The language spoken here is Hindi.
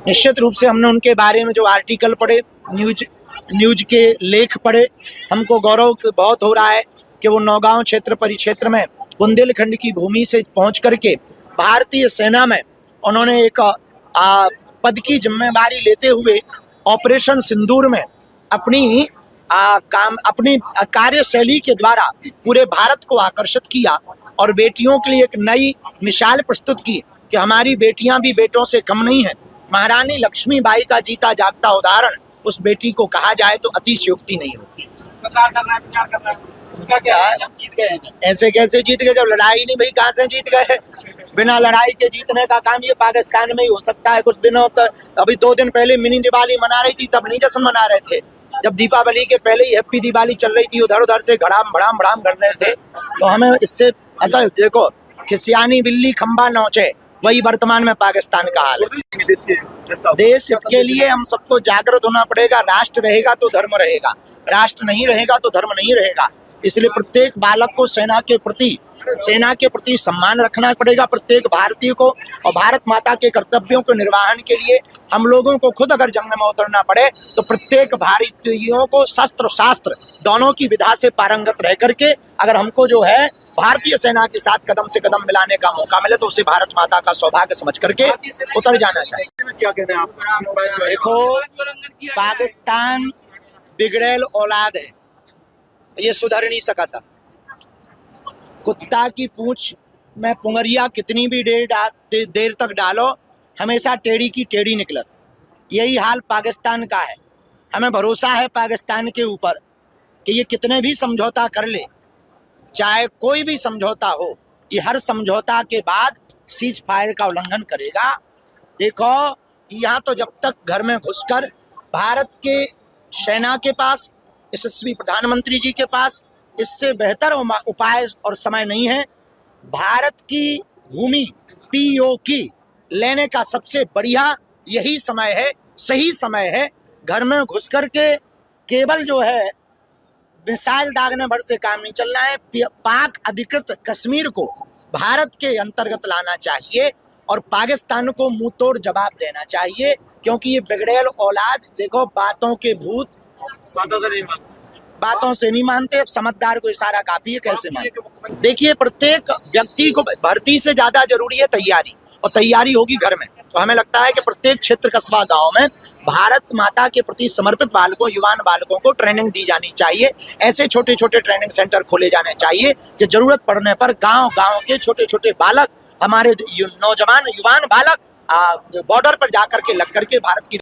निश्चित रूप से हमने उनके बारे में जो आर्टिकल पढ़े, न्यूज के लेख पढ़े, हमको गौरव बहुत हो रहा है कि वो नौगांव क्षेत्र परिक्षेत्र में बुंदेलखंड की भूमि से पहुंच करके भारतीय सेना में उन्होंने एक पद की जिम्मेदारी लेते हुए ऑपरेशन सिंदूर में अपनी अपनी कार्यशैली के द्वारा पूरे भारत को आकर्षित किया और बेटियों के लिए एक नई मिसाल प्रस्तुत की कि हमारी बेटियां भी बेटों से कम नहीं है। महारानी लक्ष्मीबाई का जीता जागता उदाहरण उस बेटी को कहा जाए तो अतिशयोक्ति नहीं होगी। उनका क्या है, जीत गए हैं? ऐसे कैसे जीत गए जब लड़ाई नहीं भई, कहाँ से जीत गए? बिना लड़ाई के जीतने का काम ये पाकिस्तान में ही हो सकता है। कुछ दिनों तक अभी 2 दिन पहले मिनी दिवाली मना रही थी, तब नहीं जश्न मना रहे थे। जब दीपावली के पहले ही हैप्पी दिवाली चल रही थी, उधर उधर से घड़ाम भड़ाम कर रहे थे। तो हमें इससे देखो, खिसियानी बिल्ली खंबा नोचे, वही वर्तमान में पाकिस्तान का हाल है। देश हित के लिए हम सबको जागृत होना पड़ेगा। राष्ट्र रहेगा तो धर्म रहेगा, राष्ट्र नहीं रहेगा तो धर्म नहीं रहेगा। इसलिए प्रत्येक बालक को सेना के प्रति सम्मान रखना पड़ेगा, प्रत्येक भारतीय को। और भारत माता के कर्तव्यों के निर्वहन के लिए हम लोगों को खुद अगर जंग में उतरना पड़े तो प्रत्येक भारतीयों को शस्त्र शास्त्र दोनों की विधा से पारंगत रह करके अगर हमको जो है भारतीय सेना के साथ कदम से कदम मिलाने का मौका मिले तो उसे भारत माता का सौभाग्य समझ करके उतर जाना चाहिए। क्या कहते हैं आप? देखो, पाकिस्तान बिगड़ेल औलाद है, ये सुधर नहीं सका था। कुत्ता की पूंछ में पुंगरिया कितनी भी देर तक डालो, हमेशा टेढ़ी की टेढ़ी निकलत। यही हाल पाकिस्तान का है। हमें भरोसा है पाकिस्तान के ऊपर कि ये कितने भी समझौता कर ले, चाहे कोई भी समझौता हो, ये हर समझौता के बाद सीज फायर का उल्लंघन करेगा। देखो, यहाँ तो जब तक घर में घुसकर भारत के सेना के पास, यशस्वी प्रधानमंत्री जी के पास इससे बेहतर उपाय और समय नहीं है। भारत की भूमि POK लेने का सबसे बढ़िया यही समय है, सही समय है। घर में घुस कर के केवल जो है मिसाइल दागने भर से काम नहीं चलना है। पाक अधिकृत कश्मीर को भारत के अंतर्गत लाना चाहिए और पाकिस्तान को मुंह तोड़ जवाब देना चाहिए, क्योंकि ये बिगड़ेल औलाद, देखो, बातों के भूत बातों से नहीं मानते। अब समझदार को इशारा काफी है, कैसे मानते? देखिए, प्रत्येक व्यक्ति को भर्ती से ज्यादा जरूरी है तैयारी, और तैयारी होगी घर में। तो हमें लगता है कि प्रत्येक क्षेत्र कस्बा गांव में भारत माता के प्रति समर्पित बालकों, युवान बालकों को ट्रेनिंग दी जानी चाहिए। ऐसे छोटे छोटे ट्रेनिंग सेंटर खोले जाने चाहिए कि जरूरत पड़ने पर गांव के छोटे छोटे बालक, हमारे नौजवान युवान बालक बॉर्डर पर जाकर के लग करके भारत की